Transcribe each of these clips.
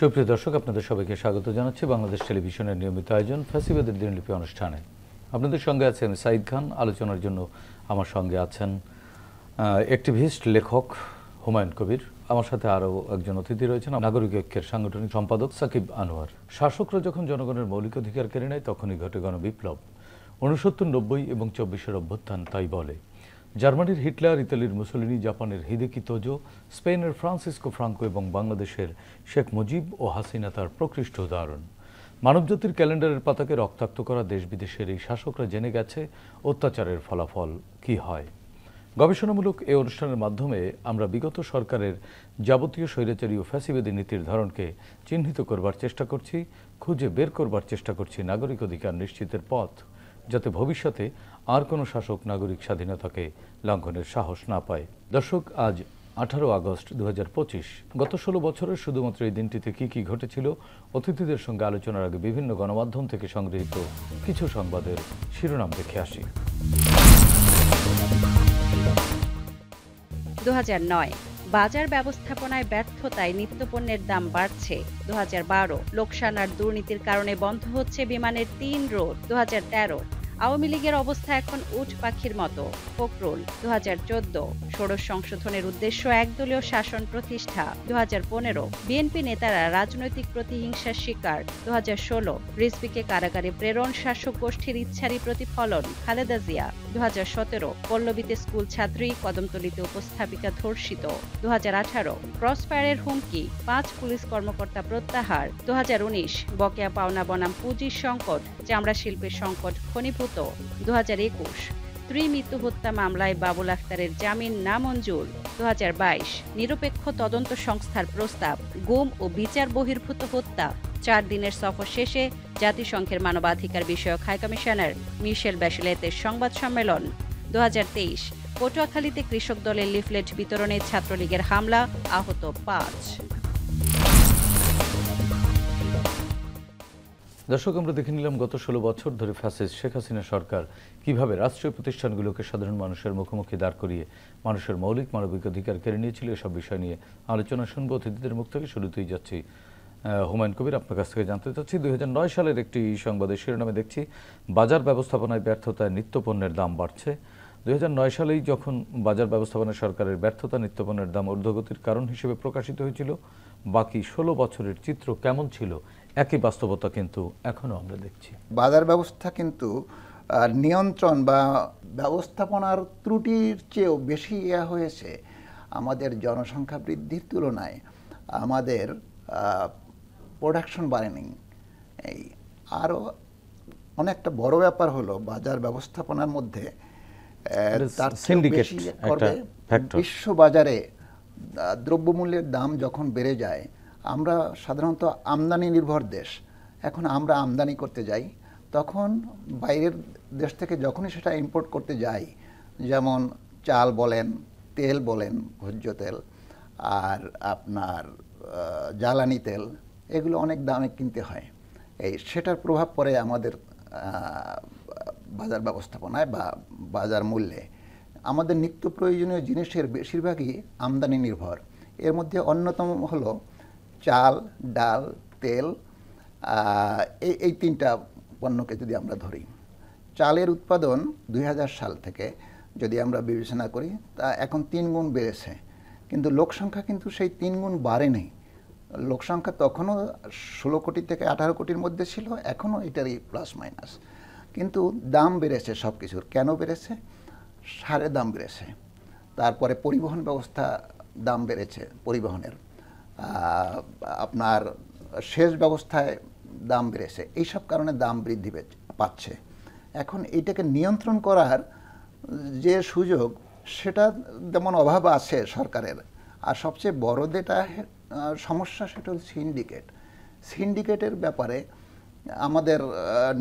সুপ্রিয় দর্শক, আপনাদের সবাইকে স্বাগত জানাচ্ছি বাংলাদেশ টেলিভিশনের নিয়মিত আয়োজন ফ্যাসিবাদের দিনলিপি অনুষ্ঠানে। আপনাদের সঙ্গে আছে আমি সাইদ খান। আলোচনার জন্য আমার সঙ্গে আছেন অ্যাক্টিভিস্ট লেখক হুমায়ুন কবির। আমার সাথে আরও একজন অতিথি রয়েছেন, নাগরিক ঐক্যের সাংগঠনিক সম্পাদক সাকিব আনোয়ার। শাসকরা যখন জনগণের মৌলিক অধিকার কেড়ে নেয় তখনই ঘটে গণবিপ্লব। 69, 90 এবং 24-এর অভ্যুত্থান তাই বলে। জার্মানির হিটলার, ইতালির মুসোলিনি, জাপানের হিদেকি তোজো, স্পেনের ফ্রান্সিসকো ফ্রাঙ্কো এবং বাংলাদেশের শেখ মুজিব ও হাসিনা তার প্রকৃষ্ট উদাহরণ। মানবজাতির ক্যালেন্ডারের পাতাকে রক্তাক্ত করা দেশ বিদেশের এই শাসকরা জেনে গেছে অত্যাচারের ফলাফল কি হয়। গবেষণামূলক এই অনুষ্ঠানের মাধ্যমে আমরা বিগত সরকারের যাবতীয় স্বৈরাচারী ও ফ্যাসিবাদী নীতির ধরনকে চিহ্নিত করবার চেষ্টা করছি, খুঁজে বের করবার চেষ্টা করছি নাগরিক অধিকার নিশ্চিতের পথ, যাতে ভবিষ্যতে আর কোনো শাসক নাগরিক স্বাধীনতাকে লঙ্ঘনের সাহস না পায়। দর্শক, আজ 18 আগস্ট 2025। গত 16 বছরের শুধুমাত্র এই দিনটিতে কি কি ঘটেছিল, অতিথিদের সঙ্গে আলোচনার আগে বিভিন্ন গণমাধ্যম থেকে সংগৃহীত কিছু সংবাদের শিরোনাম দেখে আসি। 2009 বাজার ব্যবস্থাপনায় ব্যর্থতায় নিত্যপণ্যের দাম বাড়ছে। 2012 লোকসানার দুর্নীতির কারণে বন্ধ হচ্ছে বিমানের 3 রুট। 2013 আওয়ামী লীগের অবস্থা এখন উট পাখির মতো। ফখরুল। 2014 ষোড়শ সংশোধনের উদ্দেশ্য একদলীয় শাসন প্রতিষ্ঠা। 2015 বিএনপি নেতারা রাজনৈতিক প্রতিহিংসার শিকার। 2016 রিজভীকে কারাগারে প্রেরণ শাসক গোষ্ঠীর ইচ্ছারই প্রতিফলন। খালেদা জিয়া। 2017 পল্লবীতে স্কুল ছাত্রী, কদমতলীতে উপস্থাপিকা ধর্ষিত। 2018 ক্রসফায়ারের হুমকি, 5 পুলিশ কর্মকর্তা প্রত্যাহার। 2019 বকেয়া পাওনা বনাম পুঁজির সংকট, চামড়া শিল্পের সংকট ঘনীভূত। 2021 মৃত্যু হত্যা মামলায় বাবুল আক্তারের জামিন নামঞ্জুর। 2022 নিরপেক্ষ তদন্ত সংস্থার প্রস্তাব, গুম ও বিচার বহির্ভূত হত্যা। 4 দিনের সফর শেষে জাতিসংঘের মানবাধিকার বিষয়ক হাইকমিশনার মিশেল ব্যাশেলেতের সংবাদ সম্মেলন। 2023 পটুয়াখালীতে কৃষক দলের লিফলেট বিতরণে ছাত্রলীগের হামলা, আহত 5। দর্শক, আমরা দেখে নিলাম গত 16 বছর ধরে ফ্যাসিস্ট শেখ হাসিনা সরকার কিভাবে রাষ্ট্রীয় প্রতিষ্ঠানগুলোকে সাধারণ মানুষের মুখোমুখি দাঁড় করিয়ে মানুষের মৌলিক মানবিক অধিকার কেড়ে নিয়েছিল। এসব বিষয় নিয়ে আলোচনা শুনবো অতিথিদের মুখ থেকে। শুরুতেই যাচ্ছি হুমায়ুন কবির, আপনার কাছ থেকে জানতে চাচ্ছি 2009 সালের একটি সংবাদের শিরোনামে দেখছি বাজার ব্যবস্থাপনায় ব্যর্থতায় নিত্যপণ্যের দাম বাড়ছে। 2009 সালেই যখন বাজার ব্যবস্থাপনায় সরকারের ব্যর্থতা নিত্যপণ্যের দাম ঊর্ধ্বগতির কারণ হিসেবে প্রকাশিত হয়েছিল, বাকি 16 বছরের চিত্র কেমন ছিল একই বাস্তবতা কিন্তু এখনো আমরা দেখছি। বাজার ব্যবস্থা কিন্তু নিয়ন্ত্রণ বা ব্যবস্থাপনার ত্রুটির চেয়েও বেশি হয়েছে আমাদের জনসংখ্যা বৃদ্ধির তুলনায়। আমাদের প্রোডাকশন বাড়েনি। এই আরও অনেকটা বড় ব্যাপার হলো বাজার ব্যবস্থাপনার মধ্যে তার বেশি করবে বিশ্ববাজারে দ্রব্যমূল্যের দাম যখন বেড়ে যায়। আমরা সাধারণত আমদানি নির্ভর দেশ, এখন আমরা আমদানি করতে যাই, তখন বাইরের দেশ থেকে যখনই সেটা ইম্পোর্ট করতে যাই, যেমন চাল বলেন, তেল বলেন, ভোজ্য তেল, আর আপনার জ্বালানি তেল, এগুলো অনেক দামে কিনতে হয়। সেটার প্রভাব পড়ে আমাদের বাজার ব্যবস্থাপনায় বা বাজার মূল্যে। আমাদের নিত্য প্রয়োজনীয় জিনিসের বেশিরভাগই আমদানি নির্ভর। এর মধ্যে অন্যতম হলো চাল, ডাল, তেল। এই 3টা পণ্যকে যদি আমরা ধরি, চালের উৎপাদন 2000 সাল থেকে যদি আমরা বিবেচনা করি তা এখন 3 গুণ বেড়েছে, কিন্তু লোকসংখ্যা কিন্তু সেই 3 গুণ বাড়েনি। লোকসংখ্যা তখনও 16 কোটি থেকে 18 কোটির মধ্যে ছিল, এখনও এটারই প্লাস মাইনাস। কিন্তু দাম বেড়েছে সব কিছুর। কেন বেড়েছে? সারের দাম বেড়েছে। তারপরে পরিবহন ব্যবস্থা দাম বেড়েছে পরিবহনের, আপনার সেচ ব্যবস্থায় দাম বেড়েছে, এইসব কারণে দাম বৃদ্ধি পাচ্ছে। এখন এইটাকে নিয়ন্ত্রণ করার যে সুযোগ সেটা যেমন অভাব আছে সরকারের, আর সবচেয়ে বড় যেটা সমস্যা সেটা হল সিন্ডিকেটের ব্যাপারে আমাদের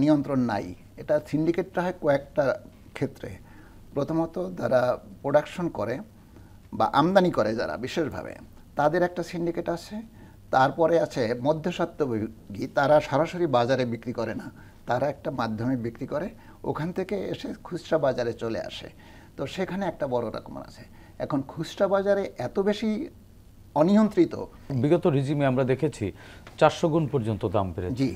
নিয়ন্ত্রণ নাই। এটা সিন্ডিকেটটা হয় কয়েকটা ক্ষেত্রে। প্রথমত যারা প্রোডাকশন করে বা আমদানি করে যারা বিশেষভাবে, তাদের একটা সিন্ডিকেট আছে। তারপরে আছে মধ্যস্বত্বভোগী, তারা সরাসরি বাজারে বিক্রি করে না, তারা একটা মাধ্যমে বিক্রি করে, ওখান থেকে এসে খুচরা বাজারে চলে আসে। তো সেখানে একটা বড় রকম আছে। এখন খুচরা বাজারে এত বেশি অনিয়ন্ত্রিত, বিগত রিজিমে আমরা দেখেছি 400 গুণ পর্যন্ত দাম বেড়েছে। জি।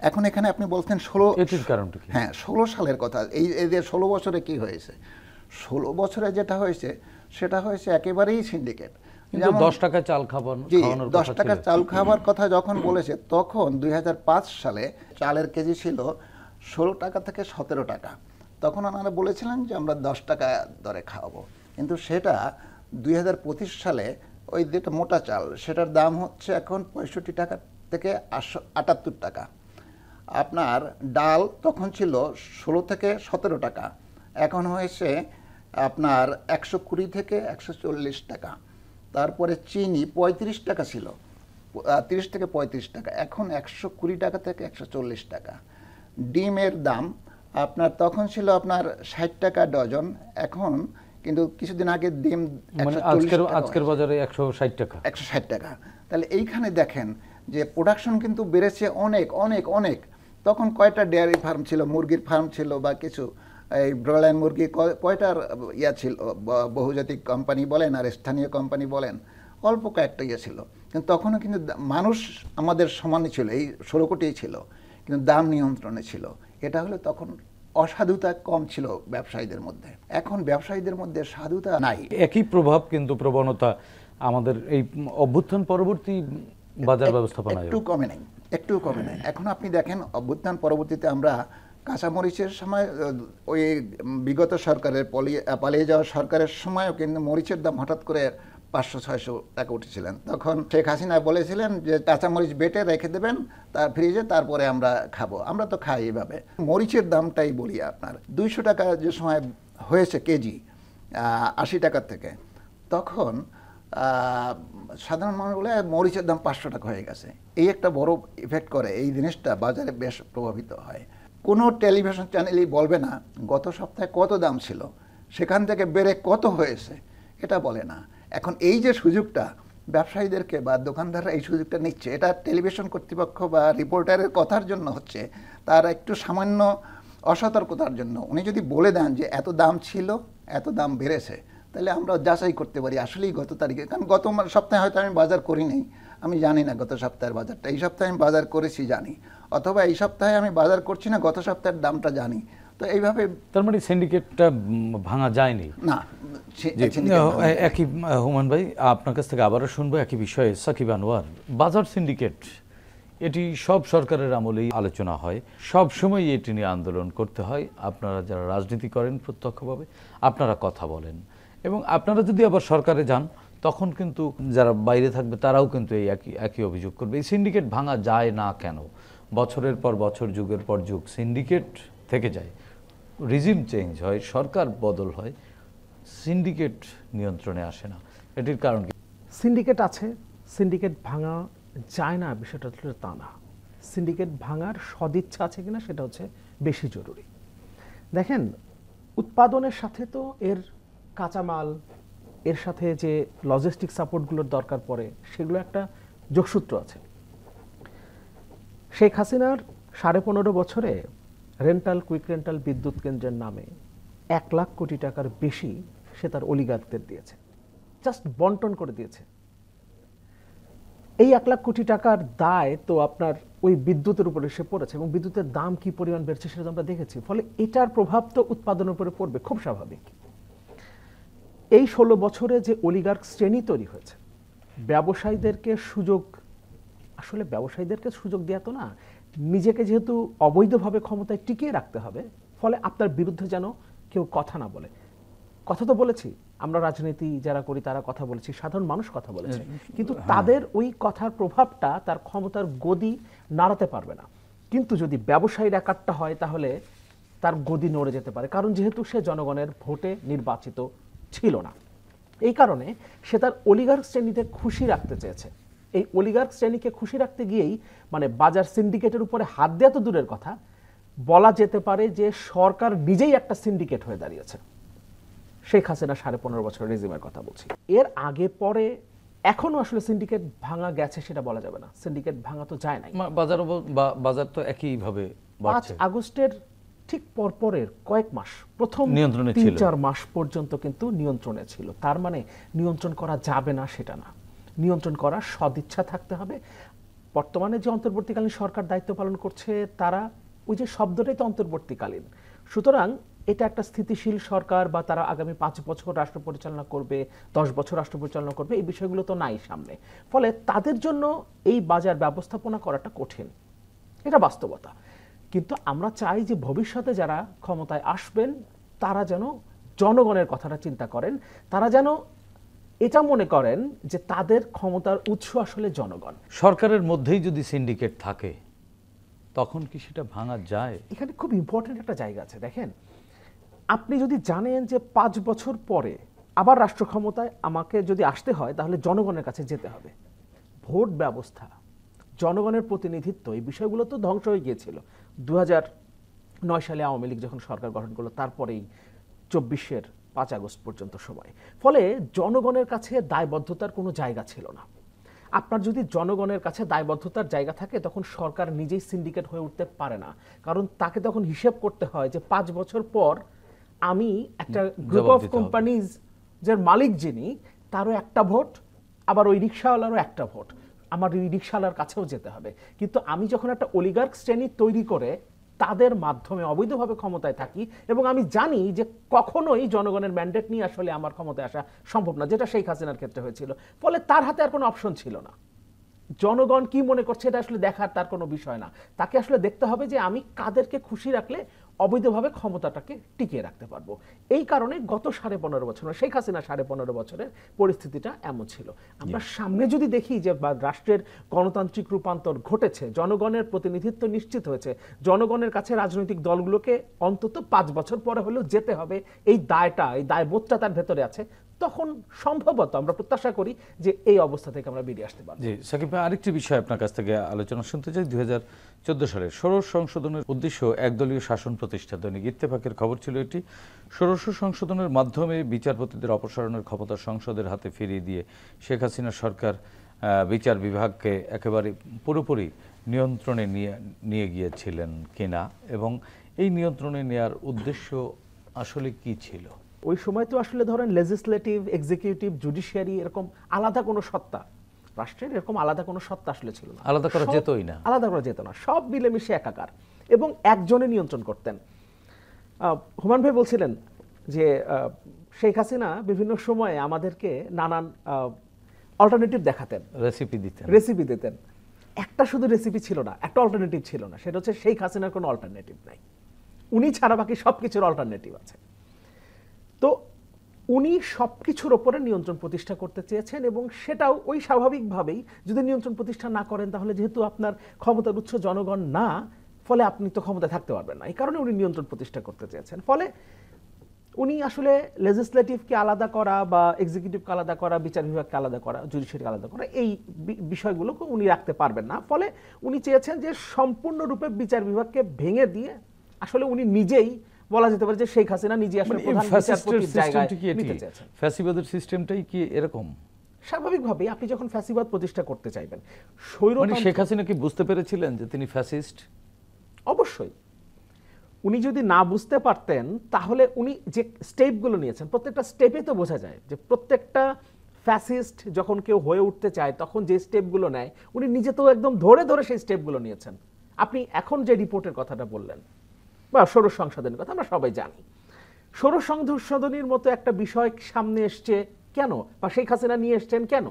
এখন এখানে আপনি বলছেন 16, এটির কারণটা কি? হ্যাঁ 16 সালের কথা। এই যে 16 বছরে কি হয়েছে, 16 বছরে যেটা হয়েছে সেটা হয়েছে একেবারেই সিন্ডিকেট। কিন্তু 10 টাকায় চাল খাওয়ানোর 10 টাকার চাল খাবার কথা যখন বলেছে, তখন 2005 সালে চালের কেজি ছিল 16 টাকা থেকে 17 টাকা। তখন ওনারা বলেছিলেন যে আমরা 10 টাকা দরে খাওয়াবো, কিন্তু সেটা 2025 সালে ওই যেটা মোটা চাল সেটার দাম হচ্ছে এখন 65 টাকা থেকে 78 টাকা। আপনার ডাল তখন ছিল 16 থেকে 17 টাকা, এখন হয়েছে আপনার 120 থেকে 140 টাকা। তারপরে চিনি 35 টাকা ছিল, 30 থেকে 35 টাকা, এখন 120 টাকা থেকে 140 টাকা। ডিমের দাম আপনার তখন ছিল আপনার 60 টাকা ডজন, এখন কিন্তু কিছুদিন আগে ডিম আজকের বাজারে 160 টাকা। 160 টাকা। তাহলে এইখানে দেখেন যে প্রোডাকশন কিন্তু বেড়েছে অনেক অনেক অনেক। তখন কয়টা ডেয়ারি ফার্ম ছিল, মুরগির ফার্ম ছিল বা কিছু এই ব্রয়লার মুরগি কয়টার ছিল, বহুজাতিক কোম্পানি বলেন আর স্থানীয় কোম্পানি বলেন, অল্প কয়েকটা ছিল। কিন্তু তখনও কিন্তু মানুষ আমাদের সমানই ছিল, এই 16 কোটিই ছিল, কিন্তু দাম নিয়ন্ত্রণে ছিল। এটা হলো তখন অসাধুতা কম ছিল ব্যবসায়ীদের মধ্যে, এখন ব্যবসায়ীদের মধ্যে সাধুতা নাই। একই প্রভাব কিন্তু প্রবণতা আমাদের এই অভ্যুত্থান পরবর্তী বাজার ব্যবস্থাপনায় একটু কমে নেই। এখন আপনি দেখেন অভ্যুত্থান পরবর্তীতে আমরা কাঁচামরিচের সময়, ওই বিগত সরকারের পালিয়ে যাওয়া সরকারের সময়ও কিন্তু মরিচের দাম হঠাৎ করে 500-600 টাকা উঠেছিলেন। তখন শেখ হাসিনা বলেছিলেন যে কাঁচামরিচ বেটে রেখে দেবেন তার ফ্রিজে, তারপরে আমরা খাবো। আমরা তো খাই এভাবে। মরিচের দামটাই বলি আপনার 200 টাকা যে সময় হয়েছে কেজি 80 টাকার থেকে, তখন সাধারণ মানুষ বলে মরিচের দাম 500 টাকা হয়ে গেছে। এই একটা বড় ইফেক্ট করে, এই জিনিসটা বাজারে বেশ প্রভাবিত হয়। কোনো টেলিভিশন চ্যানেলই বলবে না গত সপ্তাহে কত দাম ছিল, সেখান থেকে বেড়ে কত হয়েছে, এটা বলে না। এখন এই যে সুযোগটা ব্যবসায়ীদেরকে বা দোকানদাররা এই সুযোগটা নিচ্ছে, এটা টেলিভিশন কর্তৃপক্ষ বা রিপোর্টারের কথার জন্য হচ্ছে, তার একটু সামান্য অসতর্কতার জন্য। উনি যদি বলে দেন যে এত দাম ছিল, এত দাম বেড়েছে, তাহলে আমরা যাচাই করতে পারি আসলেই গত তারিখে। কারণ গত সপ্তাহে হয়তো আমি বাজার করি নাই, আমি জানি না গত সপ্তাহের বাজারটা, এই সপ্তাহে আমি বাজার করেছি জানি, অথবা এই সপ্তাহে আমি বাজার করছি না, গত সপ্তাহের দামটা জানি। তো এইভাবে তার মানে সিন্ডিকেটটা ভাঙা যায়নি না। একই হুমায়ুন ভাই, আপনার কাছ থেকে আবারও শুনবো একই বিষয়ে। সাকিব আনোয়ার, বাজার সিন্ডিকেট এটি সব সরকারের আমলেই আলোচনা হয়, সব সময় এটি নিয়ে আন্দোলন করতে হয়। আপনারা যারা রাজনীতি করেন প্রত্যক্ষভাবে আপনারা কথা বলেন, এবং আপনারা যদি আবার সরকারে যান তখন কিন্তু যারা বাইরে থাকবে তারাও কিন্তু এই একই অভিযোগ করবে। এই সিন্ডিকেট ভাঙা যায় না কেন? বছরের পর বছর, যুগের পর যুগ সিন্ডিকেট থেকে যায়, রিজিম চেঞ্জ হয়, সরকার বদল হয়, সিন্ডিকেট নিয়ন্ত্রণে আসে না। এটির কারণ কি? সিন্ডিকেট আছে, সিন্ডিকেট ভাঙা যায় না বিষয়টা হচ্ছে তা না। সিন্ডিকেট ভাঙার সদিচ্ছা আছে কিনা সেটা হচ্ছে বেশি জরুরি। দেখেন, উৎপাদনের সাথে তো এর কাঁচামাল, এর সাথে যে লজিস্টিক সাপোর্টগুলোর দরকার পড়ে, সেগুলো একটা যোগসূত্র আছে। শেখ হাসিনার 15.5 বছরে কুইক রেন্টাল বিদ্যুৎ কেন্দ্রের নামে 1 লাখ কোটি টাকার বেশি সে তার অলিগারদের দিয়েছে, জাস্ট বন্টন করে দিয়েছে। এই 1 লাখ কোটি টাকার দায় তো আপনার ওই বিদ্যুতের উপরে এসে পড়েছে, এবং বিদ্যুতের দাম কি পরিমাণ বেড়েছে সেটা আমরা দেখেছি। ফলে এটার প্রভাব তো উৎপাদনের উপরে পড়বে, খুব স্বাভাবিক। এই 16 বছরে যে অলিগার্ক শ্রেণী তৈরি হয়েছে, ব্যবসায়ীদেরকে সুযোগ, আসলে ব্যবসায়ীদেরকে সুযোগ দেওয়া তো না, নিজেকে যেহেতু অবৈধভাবে ক্ষমতায় টিকিয়ে রাখতে হবে, ফলে আপনার বিরুদ্ধে যেন কেউ কথা না বলে। কথা তো বলেছি, আমরা রাজনীতি যারা করি তারা কথা বলেছি, সাধারণ মানুষ কথা বলেছে, কিন্তু তাদের ওই কথার প্রভাবটা তার ক্ষমতার গদি নাড়াতে পারবে না। কিন্তু যদি ব্যবসায়ীর একাট্টা হয় তাহলে তার গদি নড়ে যেতে পারে, কারণ যেহেতু সে জনগণের ভোটে নির্বাচিত ছিল না। এই কারণে সে তার অলিগার্ক শ্রেণীতে খুশি রাখতে চেয়েছে। এই অলিগার্ক শ্রেণীকে খুশি রাখতে গিয়েই মানে বাজার সিন্ডিকেটের উপরে হাত দেওয়া তো দূরের কথা, বলা যেতে পারে যে সরকার নিজেই একটা সিন্ডিকেট হয়ে দাঁড়িয়েছে। শেখ হাসিনা 15.5 বছরের রেজিমের কথা বলছি। এর আগে পরে এখনো আসলে সিন্ডিকেট ভাঙা গেছে সেটা বলা যাবে না, সিন্ডিকেট ভাঙা তো যায় নাই। বাজার তো একইভাবে 5 আগস্টের ঠিক পরপরের কয়েক মাস, প্রথম নিয়ন্ত্রণে 3-4 মাস পর্যন্ত কিন্তু নিয়ন্ত্রণে ছিল। তার মানে নিয়ন্ত্রণ করা যাবে না সেটা না, নিয়ন্ত্রণ করার সদিচ্ছা থাকতে হবে। বর্তমানে যে অন্তর্বর্তীকালীন সরকার দায়িত্ব পালন করছে তারা ওই যে শব্দটাই তো অন্তর্বর্তীকালীন, সুতরাং এটা একটা স্থিতিশীল সরকার বা তারা আগামী 5 বছর রাষ্ট্র পরিচালনা করবে, 10 বছর রাষ্ট্র পরিচালনা করবে, এই বিষয়গুলো তো নাই সামনে। ফলে তাদের জন্য এই বাজার ব্যবস্থাপনা করাটা কঠিন, এটা বাস্তবতা। কিন্তু আমরা চাই যে ভবিষ্যতে যারা ক্ষমতায় আসবেন তারা যেন জনগণের কথাটা চিন্তা করেন, তারা যেন এটা মনে করেন যে তাদের ক্ষমতার উৎস আসলে জনগণ। সরকারের মধ্যেই যদি সিন্ডিকেট থাকে তখন কি সেটা ভাঙা যায়? এখানে খুব ইম্পর্টেন্ট একটা জায়গা আছে। দেখেন, আপনি যদি জানেন যে 5 বছর পরে আবার রাষ্ট্র ক্ষমতায় আমাকে যদি আসতে হয় তাহলে জনগণের কাছে যেতে হবে, ভোট ব্যবস্থা, জনগণের প্রতিনিধিত্ব, এই বিষয়গুলো তো ধ্বংস হয়ে গিয়েছিল 2009 সালে আওয়ামী লীগ যখন সরকার গঠন করলো, তারপরেই 24-এর 5 আগস্ট পর্যন্ত সময়। ফলে জনগণের কাছে দায়বদ্ধতার কোনো জায়গা ছিল না। আপনার যদি জনগণের কাছে দায়বদ্ধতার জায়গা থাকে তখন সরকার নিজেই সিন্ডিকেট হয়ে উঠতে পারে না, কারণ তাকে তখন হিসেব করতে হয় যে 5 বছর পর আমি একটা গ্রুপ অফ কোম্পানিজ যার মালিক যিনি, তারও একটা ভোট, আবার ওই রিক্সাওয়ালারও একটা ভোট, আমার ওই রিক্সাওয়ালার কাছেও যেতে হবে। কিন্তু আমি যখন একটা অলিগার্ক শ্রেণী তৈরি করে তাদের মাধ্যমে অবৈধভাবে ক্ষমতায় থাকি এবং আমি জানি যে কখনোই জনগণের ম্যান্ডেট নিয়ে আসলে আমার ক্ষমতায় আসা সম্ভব না, যেটা শেখ হাসিনার ক্ষেত্রে হয়েছিল, ফলে তার হাতে আর কোনো অপশন ছিল না। জনগণ কি মনে করছে এটা আসলে দেখার তার কোনো বিষয় না, তাকে আসলে দেখতে হবে যে আমি কাদেরকে খুশি রাখলে অবৈধভাবে ক্ষমতাটাকে টিকিয়ে রাখতে পারবো। এই কারণে গত 15.5 বছর, শেখ হাসিনা 15.5 বছরের পরিস্থিতিটা এমন ছিল। আমরা সামনে যদি দেখি যে রাষ্ট্রের গণতান্ত্রিক রূপান্তর ঘটেছে, জনগণের প্রতিনিধিত্ব নিশ্চিত হয়েছে, জনগণের কাছে রাজনৈতিক দলগুলোকে অন্তত 5 বছর পরে হলেও যেতে হবে, এই দায়টা, এই দায়বোধটা তার ভেতরে আছে, তখন সম্ভবত আমরা প্রত্যাশা করি যে এই অবস্থা থেকে আমরা বেরিয়ে আসতে পারব। জি সাকিব ভাই, আরেকটি বিষয় আপনার কাছ থেকে আলোচনা শুনতে চাই। 2014 সালে ষোড়শ সংশোধনের উদ্দেশ্য একদলীয় শাসন প্রতিষ্ঠা। দৈনিক ইত্তেফাকের খবর ছিল এটি। ষোড়শ সংশোধনের মাধ্যমে বিচারপতিদের অপসারণের ক্ষমতা সংসদের হাতে ফিরিয়ে দিয়ে শেখ হাসিনা সরকার বিচার বিভাগকে একেবারে পুরোপুরি নিয়ন্ত্রণে নিয়ে গিয়েছিলেন কিনা, এবং এই নিয়ন্ত্রণে নেওয়ার উদ্দেশ্য আসলে কি ছিল? ওই সময় তো আসলে ধরেন লেজিসলেটিভ, এক্সিকিউটিভ, জুডিশিয়ারি এরকম আলাদা কোনো সত্তা, রাষ্ট্রের এরকম আলাদা কোনো সত্তা আসলে ছিল না, আলাদা করা যেতই না, আলাদা করা যেত না, সব মিলেমিশে একাকার এবং একজনে নিয়ন্ত্রণ করতেন। হুমান ভাই বলছিলেন যে শেখ হাসিনা বিভিন্ন সময়ে আমাদেরকে নানান অল্টারনেটিভ দেখাতেন, রেসিপি দিতেন। একটা শুধু রেসিপি ছিল না, একটা অল্টারনেটিভ ছিল না, সেটা হচ্ছে শেখ হাসিনার কোনো অল্টারনেটিভ নাই, উনি ছাড়া বাকি সবকিছুর অল্টারনেটিভ আছে। তো উনি সবকিছুর ওপরে নিয়ন্ত্রণ প্রতিষ্ঠা করতে চেয়েছেন এবং সেটাও ওই স্বাভাবিকভাবেই যদি নিয়ন্ত্রণ প্রতিষ্ঠা না করেন তাহলে যেহেতু আপনার ক্ষমতার উৎস জনগণ না, ফলে আপনি তো ক্ষমতায় থাকতে পারবেন না। এই কারণে উনি নিয়ন্ত্রণ প্রতিষ্ঠা করতে চেয়েছেন। ফলে উনি আসলে লেজিসলেটিভকে আলাদা করা বা এক্সিকিউটিভকে আলাদা করা, বিচার বিভাগকে আলাদা করা, জুডিশিয়ারিকে আলাদা করা, এই বিষয়গুলোকে উনি রাখতে পারবেন না। ফলে উনি চেয়েছেন যে সম্পূর্ণরূপে বিচার বিভাগকে ভেঙে দিয়ে আসলে উনি নিজেই, বলা যেতে পারে যে শেখ হাসিনা নিজে আসলে প্রধান বিচারপতির জায়গায় নিতে চেয়েছেন। ফ্যাসিবাদের সিস্টেমটাই কি এরকম? স্বাভাবিকভাবেই আপনি যখন ফ্যাসিবাদ প্রতিষ্ঠা করতে চাইবেন, মানে শেখ হাসিনা কি বুঝতে পেরেছিলেন যে তিনি ফ্যাসিস্ট? অবশ্যই। উনি যদি না বুঝতে পারতেন তাহলে উনি যে স্টেপগুলো নিয়েছেন, প্রত্যেকটা স্টেপে তো বোঝা যায় যে প্রত্যেকটা ফ্যাসিস্ট যখন কেউ হয়ে উঠতে চায় তখন যে স্টেপগুলো নেয় উনি নিজে তো একদম ধরে ধরে সেই স্টেপগুলো নিয়েছেন। আপনি এখন যে রিপোর্টের কথাটা বললেন বা ষোড়শ সংশোধনের কথা, আমরা সবাই জানি ষোড়শ সংশোধনীর মতো একটা বিষয় সামনে এসছে কেন, বা শেখ হাসিনা নিয়ে এসছেন কেন?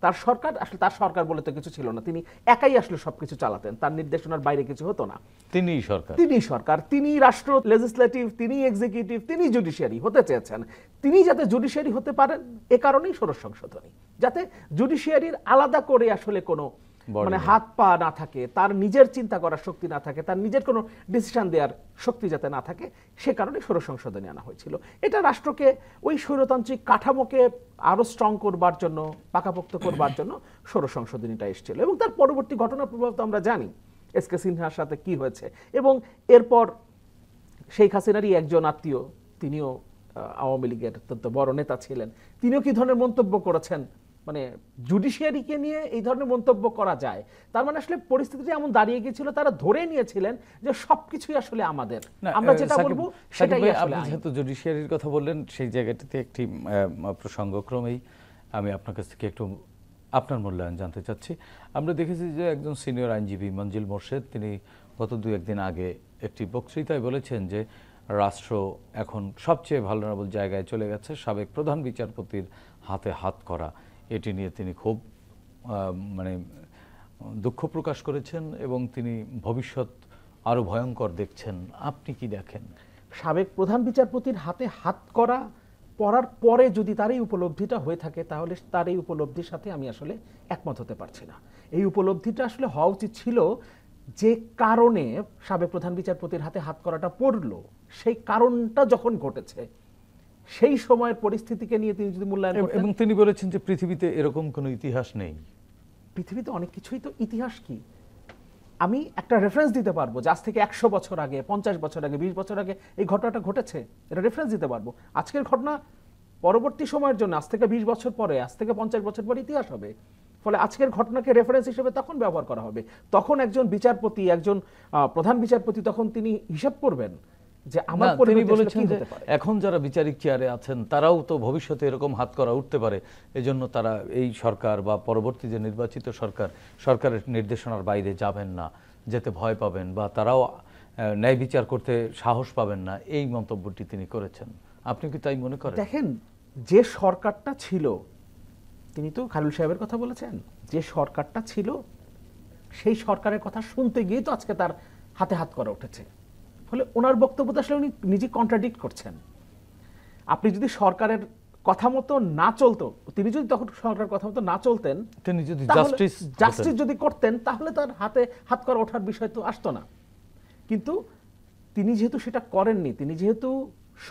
তার সরকার আসলে তার সরকার বলে তো কিছু ছিল না, তিনি একাই আসলে সবকিছু চালাতেন, তার নির্দেশনার বাইরে কিছু হতো না। তিনিই সরকার, তিনি রাষ্ট্র, লেজিসলেটিভ, তিনি এক্সিকিউটিভ, তিনি জুডিশিয়ারি হতে চেয়েছেন। তিনি যাতে জুডিশিয়ারি হতে পারেন এ কারণেই ষোড়শ সংশোধনী, যাতে জুডিশিয়ারির আলাদা করে আসলে কোনো মানে হাত পা না থাকে, তার নিজের চিন্তা করার শক্তি না থাকে, তার নিজের কোনো ডিসিশন দেওয়ার শক্তি যাতে না থাকে, সে কারণে ষোড়শ সংশোধনী আনা হয়েছিল। এটা রাষ্ট্রকে ওই স্বৈরতান্ত্রিক কাঠামোকে আরো স্ট্রং করবার জন্য, পাকাপোক্ত করবার জন্য ষোড়শ সংশোধনীটা এসেছিল। এবং তার পরবর্তী ঘটনার প্রভাব তো আমরা জানি, এস কে সিনহার সাথে কি হয়েছে। এবং এরপর শেখ হাসিনারই একজন আত্মীয়, তিনিও আওয়ামী লীগের অত্যন্ত বড় নেতা ছিলেন, তিনিও কি ধরনের মন্তব্য করেছেন, মানে জুডিশিয়ারিকে নিয়ে এই ধরনের মন্তব্য করা যায়। তার মানে আসলে পরিস্থিতিটা এমন দাঁড়িয়ে গিয়েছিল, তারা ধরে নিয়েছিলেন যে সবকিছুই আসলে আমাদের, আমরা যেটা বলবো সেটাই আসলে। আপনি যেহেতু জুডিশিয়ারির কথা বললেন, সেই জায়গাটিতে একটি প্রসঙ্গক্রমেই আমি আপনার কাছ থেকে একটু আপনার মূল্যায়ন জানতে চাচ্ছি। আমরা দেখেছি যে একজন সিনিয়র আইনজীবী মঞ্জিল মোর্শেদ, তিনি গত 2-1 দিন আগে একটি বক্তৃতায় বলেছেন যে রাষ্ট্র এখন সবচেয়ে ভালনারেবল জায়গায় চলে গেছে, সাবেক প্রধান বিচারপতির হাতে হাত করা, এটি নিয়ে তিনি খুব মানে দুঃখ প্রকাশ করেছেন এবং তিনি ভবিষ্যৎ আরো ভয়ঙ্কর দেখছেন। আপনি কি দেখেন? সাবেক প্রধান বিচারপতির হাতে হাত করা পড়ার পরে যদি তার এই উপলব্ধিটা হয়ে থাকে, তাহলে তার এই উপলব্ধির সাথে আমি আসলে একমত হতে পারছি না। এই উপলব্ধিটা আসলে হওয়া উচিত ছিল যে কারণে সাবেক প্রধান বিচারপতির হাতে হাত করাটা পড়লো, সেই কারণটা যখন ঘটেছে সেই সময়ের পরিস্থিতিকে নিয়ে তিনি যদি মূল্যায়ন করতেন। এবং তিনি বলেছেন যে পৃথিবীতে এরকম কোনো ইতিহাস নেই। পৃথিবীতে অনেক কিছুই তো ইতিহাস কি, আমি একটা রেফারেন্স দিতে পারবো যে আজ থেকে 100 বছর আগে, 50 বছর আগে, 20 বছর আগে এই ঘটনাটা ঘটেছে, এটা রেফারেন্স দিতে পারবো। আজকের ঘটনা পরবর্তী সময়ের জন্য আজ থেকে 20 বছর পরে, আজ থেকে 50 বছর পরে ইতিহাস হবে। ফলে আজকের ঘটনাকে রেফারেন্স হিসেবে তখন ব্যবহার করা হবে, তখন একজন বিচারপতি, একজন প্রধান বিচারপতি, তখন তিনি হিসাব করবেন যে আমার তিনি বলেছেন যে এখন যারা বিচারিক চেয়ারে আছেন তারাও তো ভবিষ্যতে এরকম হাত করা উঠতে পারে, এজন্য তারা এই সরকার বা পরবর্তী যে নির্বাচিত সরকারের নির্দেশনার বাইরে যাবেন না, যেতে ভয় পাবেন, বা তারাও ন্যায় বিচার করতে সাহস পাবেন না, এই মন্তব্যটি তিনি করেছেন। আপনি কি তাই মনে করেন? দেখেন, যে সরকারটা ছিল, তিনি তো খালিল সাহেবের কথা বলেছেন, যে সরকারটা ছিল সেই সরকারের কথা শুনতে গিয়ে তো আজকে তার হাতে হাত করা উঠেছে। ফলে ওনার বক্তব্যটা আসলে উনি নিজে কন্ট্রাডিক্ট করছেন। আপনি যদি সরকারের কথা মতো না চলতো, তিনি যদি তখন সরকারের কথা মতো না চলতেন, তিনি যদি জাস্টিস যদি করতেন, তাহলে তার হাতে হাত করা ওঠার বিষয় তো আসতো না। কিন্তু তিনি যেহেতু সেটা করেননি, তিনি যেহেতু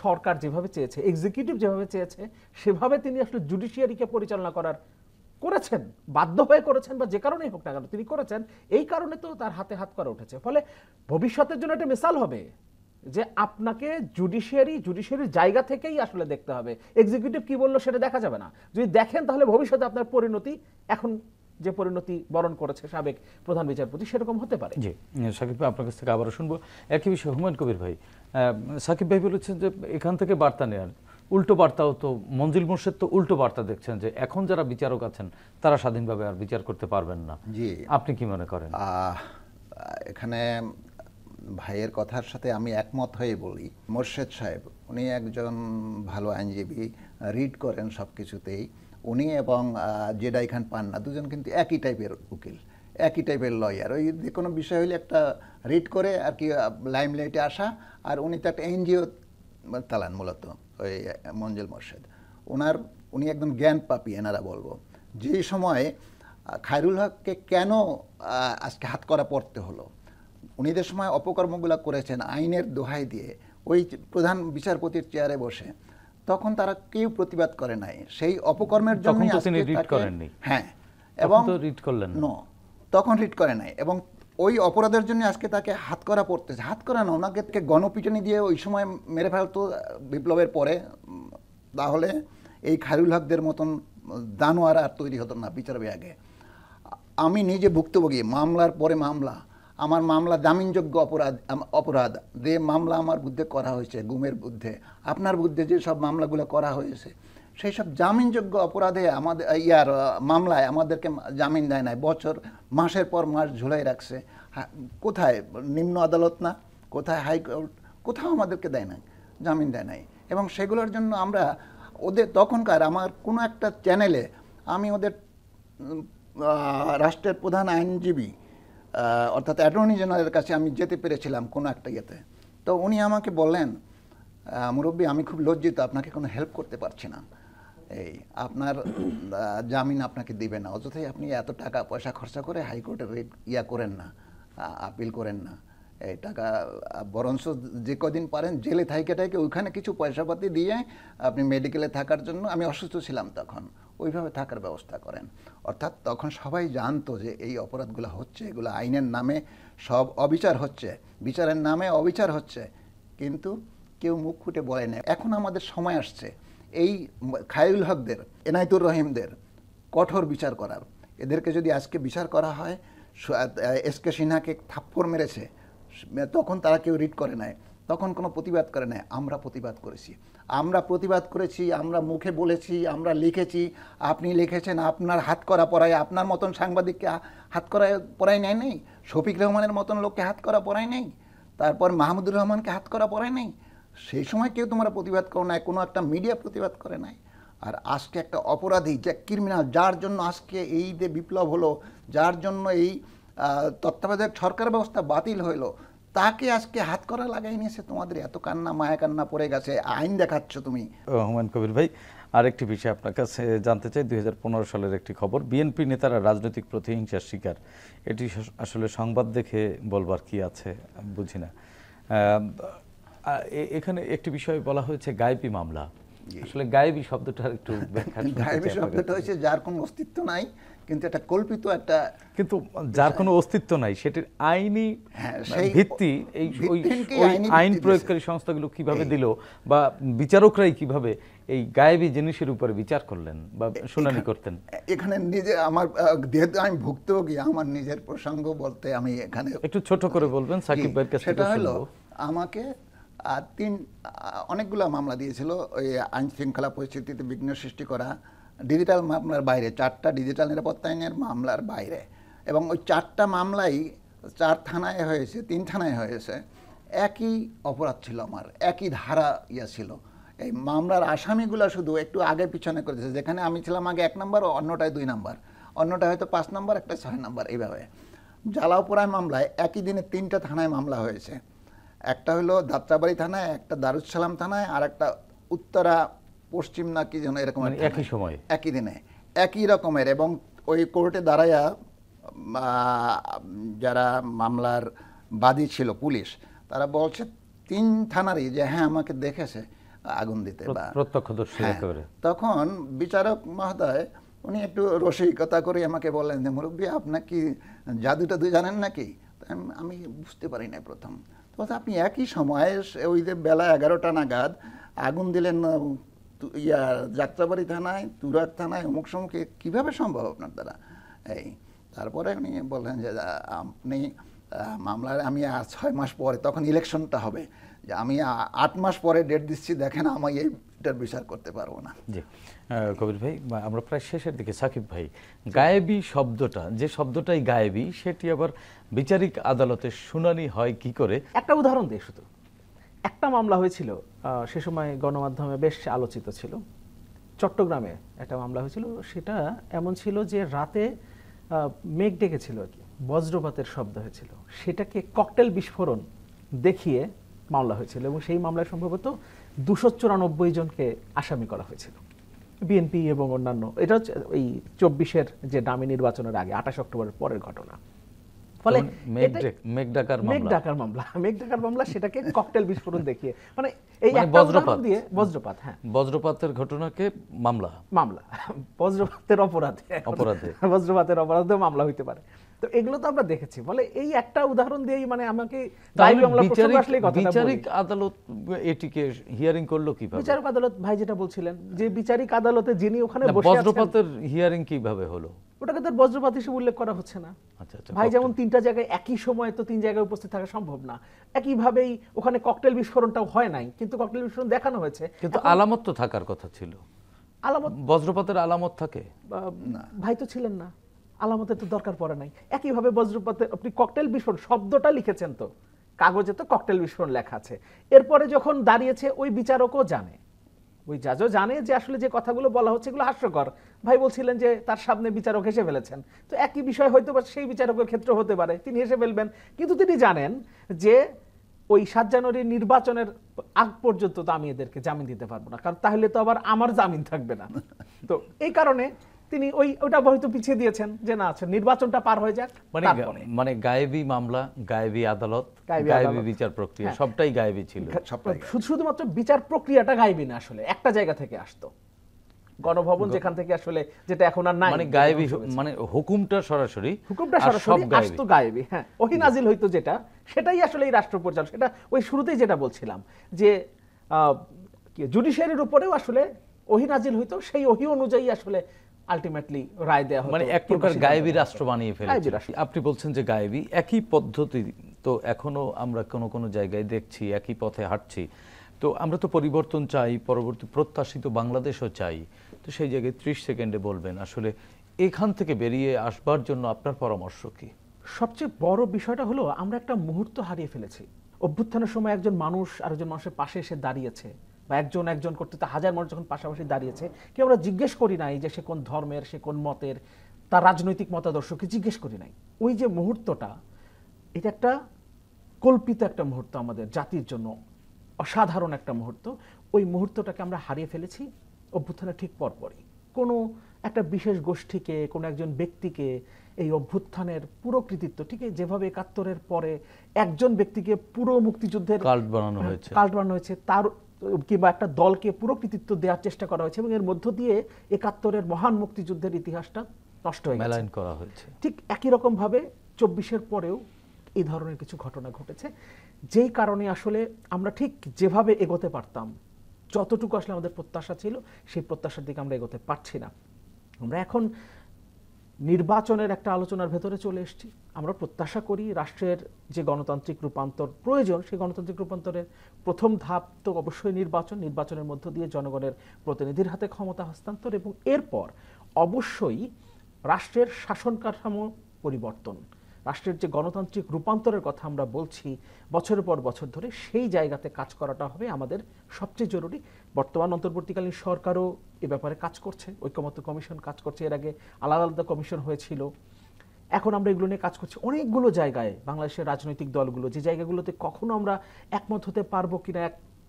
সরকার যেভাবে চেয়েছে, এক্সিকিউটিভ যেভাবে চেয়েছে, সেভাবে তিনি আসলে জুডিশিয়ারিকে পরিচালনা করেছেন, বাধ্য হয়ে করেছেন, বা যে কারণেই হোক না কেন তিনি করেছেন, এই কারণে তো তার হাতে হাত করা উঠেছে। ফলে ভবিষ্যতের জন্য একটা মিসাল হবে যে আপনাকে জুডিশিয়ারির জায়গা থেকেই আসলে দেখতে হবে, এক্সিকিউটিভ কি বললো সেটা দেখা যাবে না। যদি দেখেন তাহলে ভবিষ্যতে আপনার পরিণতি এখন যে পরিণতি বরণ করেছে সাবেক প্রধান বিচারপতি, সেরকম হতে পারে। জি, সাকিব ভাই আপনার কাছ থেকে আবারও শুনবো একই বিষয়। হুমায়ুন কবির ভাই, সাকিব ভাই বলেছেন যে এখান থেকে বার্তা নেয়ার উল্টো বার্তাও তো মঞ্জিল মোর্শেদ তো উল্টো বার্তা দেখছেন যে এখন যারা বিচারক আছেন তারা স্বাধীনভাবে আর বিচার করতে পারবেন না। জি, আপনি কি মনে করেন? এখানে ভাইয়ের কথার সাথে আমি একমত হয়ে বলি। মোর্শেদ সাহেব উনি একজন ভালো আইনজীবী, রিড করেন সব কিছুতেই। উনি এবং জেডাই খান পান্না দুজন কিন্তু একই টাইপের উকিল, একই টাইপের লয়ার। ওই যে কোনো বিষয় হলে একটা রিড করে আর কি লাইমলাইটে আসা, আর উনি তো একটা এনজিও চালান মূলত, ওই মঞ্জিল মোর্শেদ। উনি একদম জ্ঞান পাপী এনারা বলবো। যে সময়ে খায়রুল হককে কেন আজকে হাত করা পড়তে হলো, উনিদের সময় অপকর্মগুলো করেছেন আইনের দোহাই দিয়ে ওই প্রধান বিচারপতির চেয়ারে বসে, তখন তারা কেউ প্রতিবাদ করে নাই সেই অপকর্মের জন্য। হ্যাঁ, এবং তখন রিট করে নাই, এবং ওই অপরাধের জন্য আজকে তাকে হাত করা পড়তেছে। হাত করা না, ওনাকে গণপিটুনি দিয়ে ওই সময় মেরে ফেলতো বিপ্লবের পরে, তাহলে এই খায়রুল হকদের মতন দানোয়ার আর তৈরি হতো না বিচার বিভাগে। আমি নিজে ভুক্তভোগী, মামলার পরে মামলা, আমার মামলা জামিনযোগ্য অপরাধ যে মামলা আমার বিরুদ্ধে করা হয়েছে, গুমের বিরুদ্ধে, আপনার বিরুদ্ধে যে সব মামলাগুলো করা হয়েছে, সেই সব জামিনযোগ্য অপরাধে আমাদের মামলায় আমাদেরকে জামিন দেয় নাই, বছর মাসের পর মাস ঝুলাই রাখছে। কোথায় নিম্ন আদালত না, কোথায় হাইকোর্ট, কোথাও আমাদেরকে দেয় নাই, জামিন দেয় নাই। এবং সেগুলোর জন্য আমরা ওদের তখনকার আমার কোনো একটা চ্যানেলে আমি ওদের রাষ্ট্রের প্রধান আইনজীবী অর্থাৎ অ্যাটর্নি জেনারেলের কাছে আমি যেতে পেরেছিলাম কোনো একটা ইয়েতে। তো উনি আমাকে বললেন, মুরব্বী আমি খুব লজ্জিত, আপনাকে কোনো হেল্প করতে পারছি না, এই আপনার জামিন আপনাকে দিবে না, অযথাই আপনি এত টাকা পয়সা খরচা করে হাইকোর্টের করেন না, আপিল করেন না, এই টাকা বরঞ্চ যে কদিন পারেন জেলে থাইকে ওইখানে কিছু পয়সাপাতি দিয়ে আপনি মেডিকেলে থাকার জন্য, আমি অসুস্থ ছিলাম তখন, ওইভাবে থাকার ব্যবস্থা করেন। অর্থাৎ তখন সবাই জানতো যে এই অপরাধগুলো হচ্ছে, এগুলো আইনের নামে সব অবিচার হচ্ছে, বিচারের নামে অবিচার হচ্ছে, কিন্তু কেউ মুখ ফুটে বলে না। এখন আমাদের সময় আসছে এই খায়রুল হকদের, এনায়েতুর রহিমদের কঠোর বিচার করার। এদেরকে যদি আজকে বিচার করা হয়, এসকে সিনহাকে থাপ্পড় মেরেছে, তখন তারা কেউ রিট করে নাই, তখন কোনো প্রতিবাদ করে নাই। আমরা প্রতিবাদ করেছি, আমরা মুখে বলেছি, আমরা লিখেছি, আপনি লিখেছেন, আপনার হাত করা পড়ায়, আপনার মতন সাংবাদিককে হাত করা পড়াই নেয় নেই, শফিক রহমানের মতন লোককে হাত করা পড়াই নেই, তারপর মাহমুদুর রহমানকে হাত করা পড়াই নেই। সেই সময় কেউ তোমরা প্রতিবাদ করো নাই, কোনো একটা মিডিয়া প্রতিবাদ করে নাই। আর আজকে একটা অপরাধী, যে ক্রিমিনাল, যার জন্য আজকে এই যে বিপ্লব হলো, যার জন্য এই তত্ত্বাবধায়ক সরকার ব্যবস্থা বাতিল হইলো, তাকে আজকে হাত করা লাগাই নিয়েছে। তোমাদের এত কান্না, মায়া কান্না পড়ে গেছে, আইন দেখাচ্ছ তুমি। হুমায়ুন কবির ভাই, আরেকটি বিষয় আপনার কাছে জানতে চাই। 2015 সালের একটি খবর, বিএনপি নেতারা রাজনৈতিক প্রতিহিংসার শিকার। এটি আসলে সংবাদ দেখে বলবার কি আছে বুঝি না। এখানে একটি বিষয় বলা হয়েছে গায়েবী মামলা। আসলে গায়েবী শব্দটা একটু ব্যাখ্যা। গায়েবী শব্দটা হচ্ছে যার কোনো অস্তিত্ব নাই, কিন্তু এটা কল্পিত একটা, কিন্তু যার কোনো অস্তিত্ব নাই সেটির আইনি ভিত্তি এই আইন প্রয়োগকারী সংস্থাগুলো কিভাবে দিল, বা বিচারকরাই কিভাবে এই গায়েবী জিনিসের উপরে বিচার করলেন বা শুনানি করতেন। এখানে নিজে আমার, যেহেতু আমি ভুক্তভোগী, আমার নিজের প্রসঙ্গ বলতে আমি এখানে একটু ছোট করে বলবেন সাকিব ভাইয়ের কাছে। সেটা হলো, আমাকে অনেকগুলো মামলা দিয়েছিল ওই আইন শৃঙ্খলা পরিস্থিতিতে বিঘ্ন সৃষ্টি করা, ডিজিটাল মামলার বাইরে, 4টা ডিজিটাল নিরাপত্তা আইনের মামলার বাইরে, এবং ওই 4টা মামলাই 4 থানায় হয়েছে, 3 থানায় হয়েছে। একই অপরাধ ছিল আমার, একই ধারা ছিল। এই মামলার আসামিগুলো শুধু একটু আগে পিছনে করেছে, যেখানে আমি ছিলাম আগে 1 নম্বর, অন্যটায় 2 নম্বর, অন্যটা হয়তো 5 নম্বর, একটা 6 নম্বর, এইভাবে। জ্বালাওপোড়ায় মামলায় একই দিনে 3টা থানায় মামলা হয়েছে। একটা হলো যাত্রাবাড়ি থানায়, একটা দারুসালাম থানায়, আর একটা উত্তরা পশ্চিম না কি যেন এরকম, একই সময় একই দিনে একই রকমের। এবং ওই কোর্টে দাঁড়াইয়া যারা মামলার বাদী ছিল পুলিশ, তারা বলছে 3 থানারই যে হ্যাঁ আমাকে দেখেছে আগুন দিতে বা প্রত্যক্ষদর্শী। তখন বিচারক মহোদয় উনি একটু রসিকতা করে আমাকে বললেন যে মুরব্বী আপনার কি জাদু টাদু জানেন নাকি? আমি বুঝতে পারি না প্রথম। তো আপনি একই সময়ে ওই যে বেলা 11টা নাগাদ আগুন দিলেন যাত্রাবাড়ি থানায়, তুরাগ থানায়, অমুক সমুখে, কীভাবে সম্ভব আপনার দ্বারা? এই তারপরে উনি বললেন যে আপনি মামলার, আমি 6 মাস পরে, তখন ইলেকশনটা হবে, যে আমি 8 মাস পরে ডেট দিচ্ছি, দেখেন আমি এইটার বিচার করতে পারবো না। জি কবির ভাই, আমরা প্রায় শেষের দিকে। সাকিব ভাই, গায়েবী শব্দটা, যে শব্দটাই গায়েবী, সেটি আবার বিচারিক আদালতে শুনানি হয় কি করে? একটা উদাহরণ দিই শুধু। একটা মামলা হয়েছিল, সে সময় গণমাধ্যমে বেশ আলোচিত ছিল, চট্টগ্রামে একটা মামলা হয়েছিল। সেটা এমন ছিল যে রাতে মেঘ ডেকেছিল আর কি, বজ্রপাতের শব্দ হয়েছিল, সেটাকে ককটেল বিস্ফোরণ দেখিয়ে মামলা হয়েছিল, এবং সেই মামলায় সম্ভবত 294 জনকে আসামি করা হয়েছিল, বিএনপি এবং অন্যান্য। এটা হচ্ছে ওই 24-এর যে ডামি নির্বাচনের আগে, 28 অক্টোবরের পরের ঘটনা। ফলে মেঘ ডাকার মামলা সেটাকে ককটেল বিস্ফোরণ দেখিয়ে, মানে এই বজ্রপাত দিয়ে বজ্রপাত, হ্যাঁ বজ্রপাতের ঘটনাকে মামলা বজ্রপাতের অপরাধে মামলা হইতে পারে। তো এগুলো তো আমরা দেখেছি। বলে এই একটা উদাহরণ দিয়েই, মানে আমাকে বিচারিক আদালত এটিকে হিয়ারিং করলো কিভাবে? বিচারিক আদালত, ভাই যেটা বলছিলেন, যে বিচারিক আদালতে যিনি ওখানে বসে আছেন, বজ্রপাতের হিয়ারিং কিভাবে হলো? ওটাকে তো বজ্রপাত হিসেবে উল্লেখ করা হচ্ছে না। ভাই যেমন 3টা জায়গায় একই সময় তো 3 জায়গায় উপস্থিত থাকা সম্ভব না, একইভাবেই ওখানে ককটেল বিস্ফোরণটাও হয় নাই, কিন্তু ককটেল বিস্ফোরণ দেখানো হয়েছে। কিন্তু আলামত তো থাকার কথা ছিল। আলামত, বজ্রপাতের আলামত থাকে? ভাই তো ছিলেন না, আলামতের তো দরকার পড়ে নাই। একইভাবে বজ্রপাতের, আপনি ককটেল বিস্ফোরণ শব্দটা লিখেছেন, তো কাগজে তো ককটেল বিস্ফোরণ লেখা আছে। এরপরে যখন দাঁড়িয়েছে, ওই বিচারকও জানে, ওই জাজও জানে যে আসলে যে কথাগুলো বলা হচ্ছে এগুলো হাস্যকর, ভাই বলছিলেন যে তার সামনে বিচারক হেসে ফেলেছেন, তো একই বিষয় হয়তো বা সেই বিচারকের ক্ষেত্রে হতে পারে, তিনি হেসে ফেলবেন, কিন্তু তিনি জানেন যে ওই 7 জানুয়ারি নির্বাচনের আগ পর্যন্ত তো আমি এদেরকে জামিন দিতে পারবো না, কারণ তাহলে তো আবার আমার জামিন থাকবে না। তো এই কারণে তিনি ওটা হয়তো পিছিয়ে দিয়েছেন যে না, আচ্ছা নির্বাচনটা পার হয়ে যাক, মানে গায়েবী মামলা, গায়েবী আদালত, গায়েবী বিচার প্রক্রিয়া, সবটাই গায়েবী ছিল। শুধুমাত্র বিচার প্রক্রিয়াটা গায়েবী না, আসলে একটা জায়গা থেকে আসতো, গণভবন যেখান থেকে আসলে, যেটা এখন আর নাই, মানে গায়েবী, মানে হুকুমটা সরাসরি আসতো গায়েবী। হ্যাঁ, ওহী নাজিল হইতো যেটা, সেটাই আসলে এই রাষ্ট্র পরিচালনা, সেটা ওই শুরুতেই যেটা বলছিলাম যে জুডিশিয়ারির উপরেও আসলে ওহী নাজিল হইতো, সেই ওহী অনুযায়ী আসলে আলটিমেটলি রায় দেয়া হতো, মানে এক প্রকার গায়েবী রাষ্ট্র বানিয়ে ফেলেছে। আপনি বলছেন যে গায়েবী, একই পদ্ধতি তো এখনো আমরা কোন কোন জায়গায় দেখছি, একই পথে হাঁটছি। তো আমরা তো পরিবর্তন চাই, পরবর্তী প্রত্যাশিত বাংলাদেশও চাই। তো সেই জায়গায় 30 সেকেন্ডে বলবেন আসলে এখান থেকে বেরিয়ে আসবার জন্য আপনার পরামর্শ কি? সবচেয়ে বড় বিষয়টা হলো আমরা একটা মুহূর্ত হারিয়ে ফেলেছি। অভ্যুত্থানের সময় একজন মানুষ আরেকজন মানুষের পাশে এসে দাঁড়িয়েছে, বা একজন করতে হাজার মানুষ যখন পাশাপাশি দাঁড়িয়েছে, কেউ আমরা জিজ্ঞেস করি নাই যে সে কোন ধর্মের, সে কোন মতের, তার রাজনৈতিক মতাদর্শকে জিজ্ঞেস করি নাই। ওই যে মুহূর্তটা, এটা একটা কল্পিত একটা মুহূর্ত, আমাদের জাতির জন্য অসাধারণ একটা মুহূর্ত। ওই মুহূর্তটাকে আমরা হারিয়ে ফেলেছি অভ্যুত্থানের ঠিক পরপরই। কোনো একটা বিশেষ গোষ্ঠীকে, কোনো একজন ব্যক্তিকে এই অভ্যুত্থানের পুরো কৃতিত্ব, ঠিক যেভাবে ৭১-এর পরে একজন ব্যক্তিকে পুরো মুক্তিযুদ্ধের কাল্ট বানানো হয়েছে, তার কিংবা একটা দলকে পুরো কৃতিত্ব দেওয়ার চেষ্টা করা হয়েছে, এবং এর মধ্য দিয়ে ৭১-এর মহান মুক্তিযুদ্ধের ইতিহাসটা নষ্ট হয়ে গেছে। ঠিক একই রকম ভাবে ২৪-এর পরেও এই ধরনের কিছু ঘটনা ঘটেছে, যেই কারণে আসলে আমরা ঠিক যেভাবে এগোতে পারতাম, যতটুকু আসলে আমাদের প্রত্যাশা ছিল, সেই প্রত্যাশার দিকে আমরা এগোতে পারছি না। আমরা এখন নির্বাচনের একটা আলোচনার ভেতরে চলে এসেছি। আমরা প্রত্যাশা করি রাষ্ট্রের যে গণতান্ত্রিক রূপান্তর প্রয়োজন, সেই গণতান্ত্রিক রূপান্তরের প্রথম ধাপ তো অবশ্যই নির্বাচনের মধ্য দিয়ে জনগণের প্রতিনিধির হাতে ক্ষমতা হস্তান্তর, এবং এরপর অবশ্যই রাষ্ট্রের শাসন কাঠামো পরিবর্তন, রাষ্ট্রের যে গণতান্ত্রিক রূপান্তরের কথা আমরা বলছি বছরের পর বছর ধরে, সেই জায়গাতে কাজ করাটা হবে আমাদের সবচেয়ে জরুরি। বর্তমান অন্তর্বর্তীকালীন সরকারও এ ব্যাপারে কাজ করছে, ঐকমত্য কমিশন কাজ করছে, এর আগে আলাদা আলাদা কমিশন হয়েছিল, এখন আমরা এগুলো নিয়ে কাজ করছি। অনেকগুলো জায়গায় বাংলাদেশের রাজনৈতিক দলগুলো, যে জায়গাগুলোতে কখনো আমরা একমত হতে পারবো কিনা,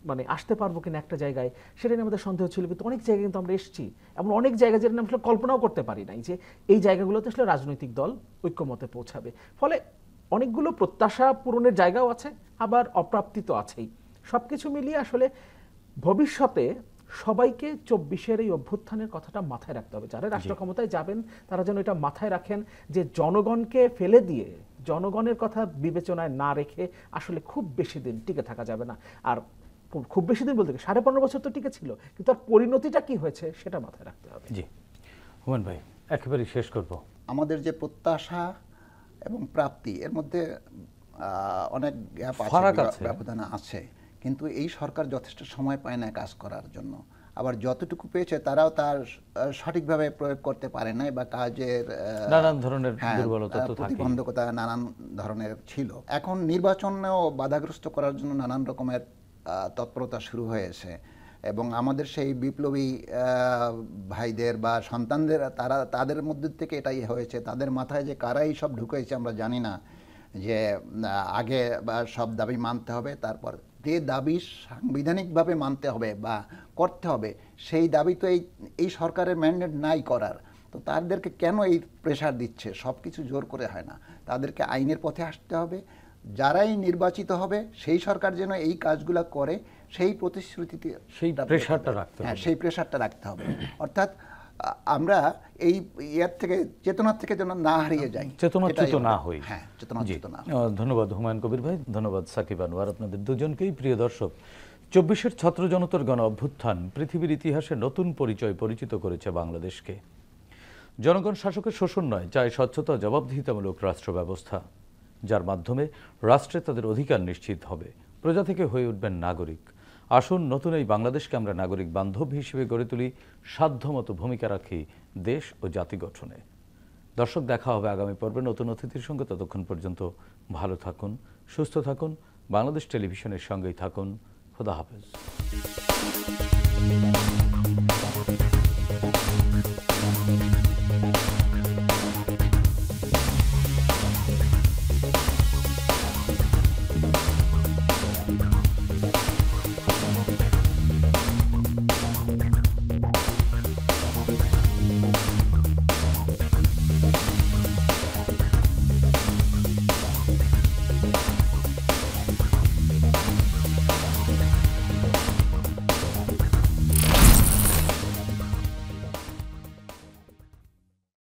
মানে আসতে পারবো কিনা একটা জায়গায়, সেটা নিয়ে আমাদের সন্দেহ ছিল, কিন্তু অনেক জায়গায় কিন্তু আমরা এসেছি। এমন অনেক জায়গায় যেটা আমরা কল্পনাও করতে পারি নাই যে এই জায়গাগুলোতে আসলে রাজনৈতিক দল ঐক্যমতে পৌঁছাবে। ফলে অনেকগুলো প্রত্যাশা পূরণের জায়গাও আছে, আবার অপ্রাপ্তি তো আছেই। সবকিছু মিলিয়ে আসলে ভবিষ্যতে সবাইকে ২৪-এর এই অভ্যুত্থানের কথাটা মাথায় রাখতে হবে। যারা রাষ্ট্র ক্ষমতায় যাবেন তারা যেন এটা মাথায় রাখেন যে জনগণকে ফেলে দিয়ে, জনগণের কথা বিবেচনায় না রেখে আসলে খুব বেশি দিন টিকে থাকা যাবে না। আর খুব বেশি দিন বলতে 15.5 বছর তো টিকে ছিল, কিন্তু তার পরিণতিটা কি হয়েছে সেটা মাথায় রাখতে হবে। জি হুমায়ুন ভাই, একেবারে শেষ করব। আমাদের যে প্রত্যাশা এবং প্রাপ্তি, এর মধ্যে অনেক গ্যাপ আছে, ব্যবধান আছে, কিন্তু এই সরকার যথেষ্ট সময় পায় না কাজ করার জন্য। আবার যতটুকু পেয়েছে তারাও তার সঠিকভাবে প্রয়োগ করতে পারে নাই, বা কাজের নানান ধরনের দুর্বলতা, প্রতিবন্ধকতা নানান ধরনের ছিল। এখন নির্বাচনেও বাধাগ্রস্ত করার জন্য নানান রকমের তৎপরতা শুরু হয়েছে, এবং আমাদের সেই বিপ্লবী ভাইদের বা সন্তানদের তাদের মধ্যে থেকে এটাই হয়েছে। তাদের মাথায় যে কারাই সব ঢুকেছে আমরা জানি না, যে আগে সব দাবি মানতে হবে, তারপর যে দাবি সাংবিধানিকভাবে মানতে হবে বা করতে হবে, সেই দাবি তো এই সরকারের ম্যান্ডেট নাই করার। তো তাদেরকে কেন এই প্রেশার দিচ্ছে? সব কিছু জোর করে হয় না, তাদেরকে আইনের পথে আসতে হবে। যারাই নির্বাচিত হবে সেই সরকার যেন এই কাজগুলো করে, সেই প্রতিশ্রুতিতে সেই প্রেশারটা রাখতে হবে। হ্যাঁ, সেই প্রেশারটা রাখতে হবে। অর্থাৎ আমরা এই ইয়ার থেকে, চেতনার থেকে যেন না হারিয়ে যাই, চেতনাচ্যুত না হই। হ্যাঁ, চেতনাচ্যুত না। ধন্যবাদ হুমায়ুন কবির ভাই, ধন্যবাদ সাকিব আনোয়ার, আপনাদের দুজনকেই। প্রিয় দর্শক, ২৪-এর ছাত্র জনতার গণ অভ্যুত্থান পৃথিবীর ইতিহাসে নতুন পরিচয় পরিচিত করেছে বাংলাদেশকে। জনগণ শাসকের শোষণ নয়, চায় স্বচ্ছতা, জবাবদিহিতামূলক রাষ্ট্র ব্যবস্থা, যার মাধ্যমে রাষ্ট্রে তাদের অধিকার নিশ্চিত হবে, প্রজা থেকে হয়ে উঠবেন নাগরিক। আসুন নতুন এই বাংলাদেশকে আমরা নাগরিক বান্ধব হিসেবে গড়ে তুলি, সাধ্যমতো ভূমিকা রাখি দেশ ও জাতি গঠনে। দর্শক, দেখা হবে আগামী পর্বে নতুন অতিথির সঙ্গে। ততক্ষণ পর্যন্ত ভালো থাকুন, সুস্থ থাকুন, বাংলাদেশ টেলিভিশনের সঙ্গেই থাকুন। খোদা হাফেজ।